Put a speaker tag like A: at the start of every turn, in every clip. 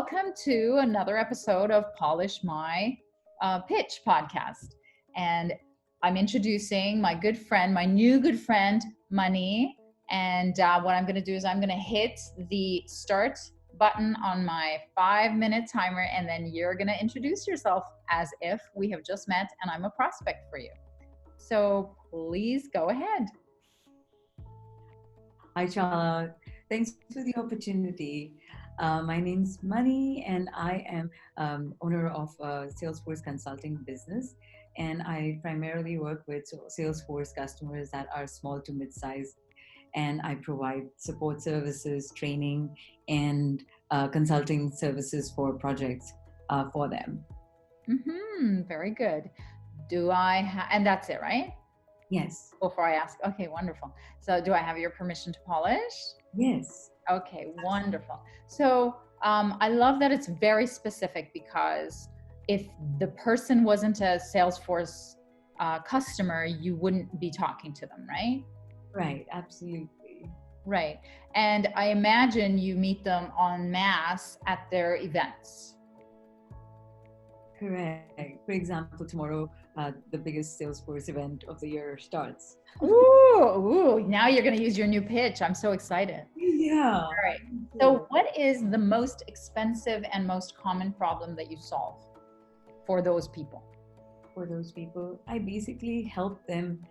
A: welcome to another episode of Polish My Pitch podcast. And I'm introducing my good friend, my new good friend, Mani. And what I'm going to do is I'm going to hit the start button on my 5-minute timer, and then you're going to introduce yourself as if we have just met and I'm a prospect for you. So please go ahead.
B: Hi, Chala. Thanks for the opportunity. My name's Mani, and I am owner of a Salesforce consulting business. And I primarily work with Salesforce customers that are small to mid-size. And I provide support services, training, and consulting services for projects for them.
A: Very good. And that's it, right?
B: Yes.
A: Before I ask, okay, wonderful. So do I have your permission to polish?
B: Yes.
A: Okay, wonderful. So I love that it's very specific, because if the person wasn't a Salesforce customer, you wouldn't be talking to them, right?
B: Right, absolutely.
A: Right. And I imagine you meet them en masse at their events.
B: Correct. For example, tomorrow, the biggest Salesforce event of the year starts.
A: Ooh, now you're going to use your new pitch. I'm so excited.
B: Yeah.
A: All right. So what is the most expensive and most common problem that you solve for those people?
B: For those people, I basically help them.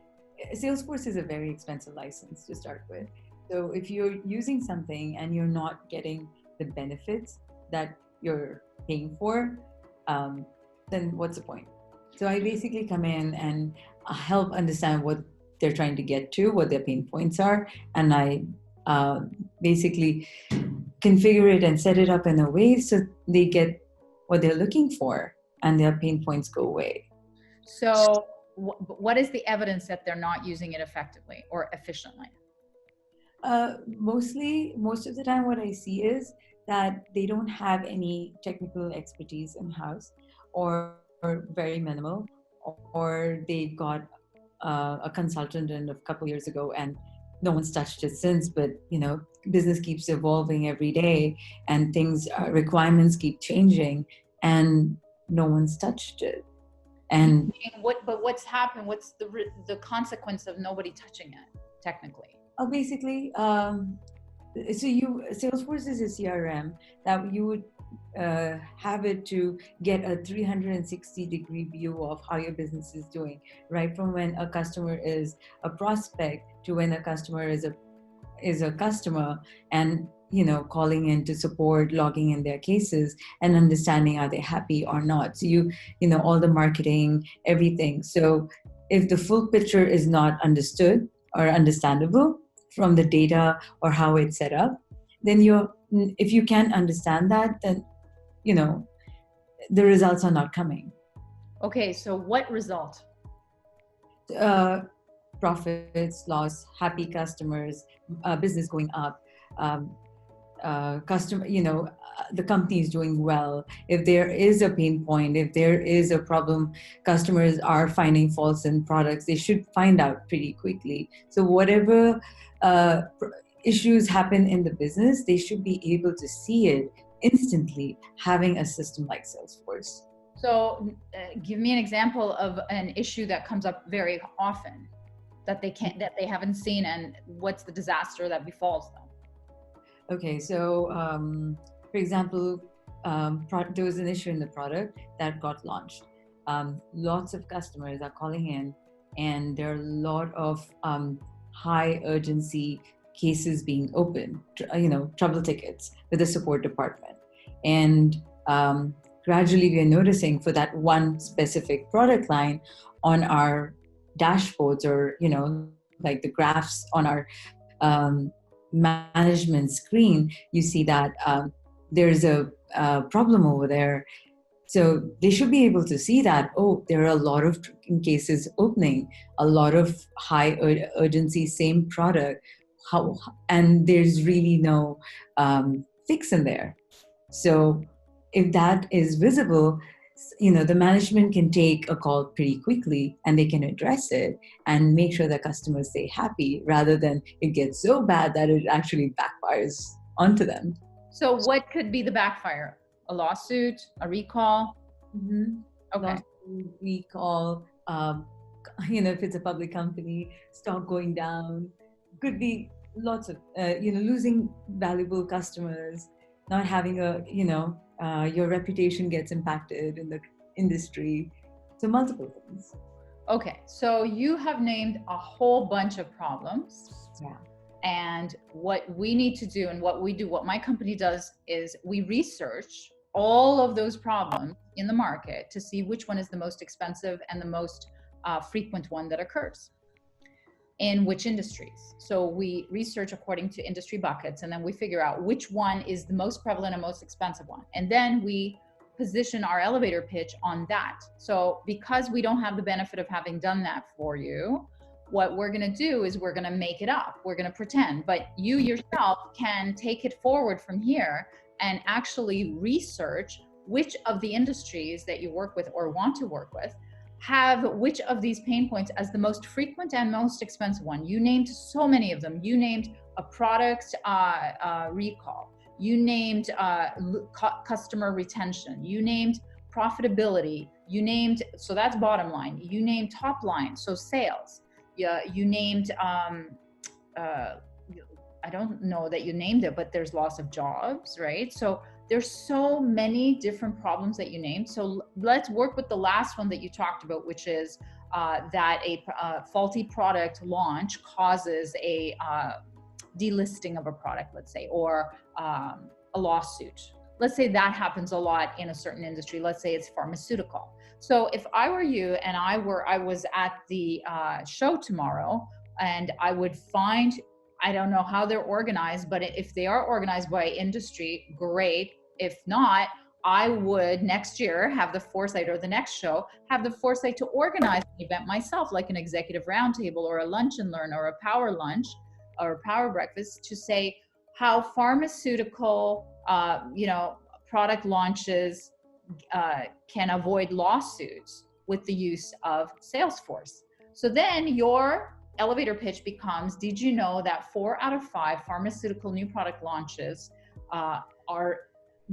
B: Salesforce is a very expensive license to start with. So if you're using something and you're not getting the benefits that you're paying for, then what's the point? So I basically come in and help understand what they're trying to get to, what their pain points are, and I basically configure it and set it up in a way so they get what they're looking for and their pain points go away.
A: So what is the evidence that they're not using it effectively or efficiently?
B: Most of the time what I see is that they don't have any technical expertise in-house, or very minimal, or they got a consultant in a couple years ago and no one's touched it since. But business keeps evolving every day, and things requirements keep changing, and no one's touched it. And
A: what's happened? What's the consequence of nobody touching it technically?
B: Basically, Salesforce is a CRM that you would have it to get a 360-degree view of how your business is doing, right from when a customer is a prospect to when a customer is a customer, and calling in to support, logging in their cases, and understanding are they happy or not. So all the marketing, everything. So if the full picture is not understood or understandable from the data or how it's set up, then if you can't understand that, then the results are not coming.
A: Okay, so what result?
B: Profits, loss, happy customers, business going up, the company is doing well. If there is a pain point, if there is a problem, customers are finding faults in products, they should find out pretty quickly. So whatever issues happen in the business, they should be able to see it instantly, having a system like Salesforce.
A: So give me an example of an issue that comes up very often that they haven't seen, and what's the disaster that befalls them.
B: Okay, so for example, there was an issue in the product that got launched. Lots of customers are calling in, and there are a lot of high urgency cases being opened, trouble tickets with the support department. And gradually we are noticing for that one specific product line on our dashboards, or, like the graphs on our management screen, you see that there's a problem over there. So they should be able to see that, there are a lot of cases opening, a lot of high urgency, same product, and there's really no fix in there. So if that is visible, the management can take a call pretty quickly, and they can address it and make sure that customers stay happy, rather than it gets so bad that it actually backfires onto them.
A: So what could be the backfire? A lawsuit, a recall?
B: Mm-hmm.
A: Okay.
B: Lawsuit, recall, if it's a public company, stock going down, could be lots of, losing valuable customers, not having your reputation gets impacted in the industry. So multiple things.
A: Okay. So you have named a whole bunch of problems.
B: Yeah.
A: And what we need to do and what we do, what my company does is we research all of those problems in the market to see which one is the most expensive and the most frequent one that occurs in which industries. So we research according to industry buckets, and then we figure out which one is the most prevalent and most expensive one. And then we position our elevator pitch on that. So because we don't have the benefit of having done that for you, what we're going to do is we're going to make it up. We're going to pretend, but you yourself can take it forward from here and actually research which of the industries that you work with or want to work with have which of these pain points as the most frequent and most expensive one. You named so many of them. You named a product recall. You named customer retention. You named profitability. You named, so that's bottom line. You named top line, so sales. You named, I don't know that you named it, but there's loss of jobs, right? So there's so many different problems that you named. So let's work with the last one that you talked about, which is that a faulty product launch causes a delisting of a product, let's say, or a lawsuit. Let's say that happens a lot in a certain industry. Let's say it's pharmaceutical. So if I were you and I was at the show tomorrow, and I would find, I don't know how they're organized, but if they are organized by industry, great. If not, I would next year have the foresight, or the next show, have the foresight to organize an event myself, like an executive roundtable or a lunch and learn or a power lunch or a power breakfast, to say how pharmaceutical, product launches can avoid lawsuits with the use of Salesforce. So then your elevator pitch becomes, did you know that 4 out of 5 pharmaceutical new product launches are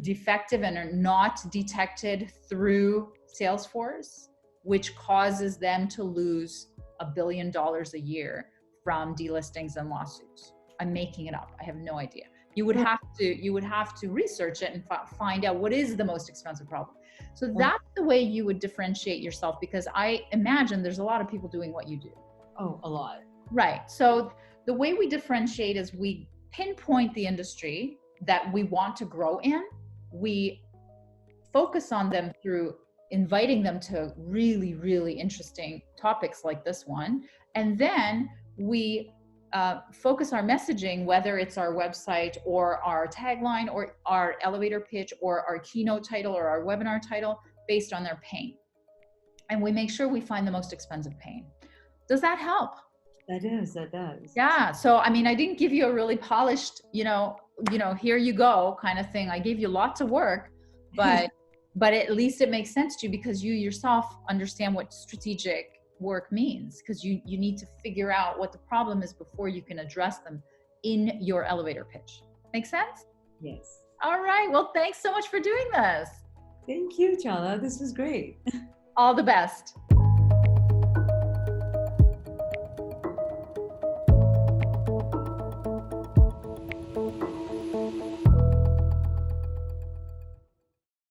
A: defective and are not detected through Salesforce, which causes them to lose $1 billion a year from delistings and lawsuits? I'm making it up. I have no idea. You would have to research it and find out what is the most expensive problem. So that's the way you would differentiate yourself, because I imagine there's a lot of people doing what you do.
B: Oh, a lot.
A: Right. So the way we differentiate is we pinpoint the industry that we want to grow in. We focus on them through inviting them to really, really interesting topics like this one. And then we focus our messaging, whether it's our website or our tagline or our elevator pitch or our keynote title or our webinar title, based on their pain. And we make sure we find the most expensive pain. Does that help?
B: That does.
A: Yeah. So, I mean, I didn't give you a really polished, here you go kind of thing. I gave you lots of work, but at least it makes sense to you, because you yourself understand what strategic work means, because you need to figure out what the problem is before you can address them in your elevator pitch. Make sense?
B: Yes.
A: All right. Well, thanks so much for doing this.
B: Thank you, Chala. This was great.
A: All the best.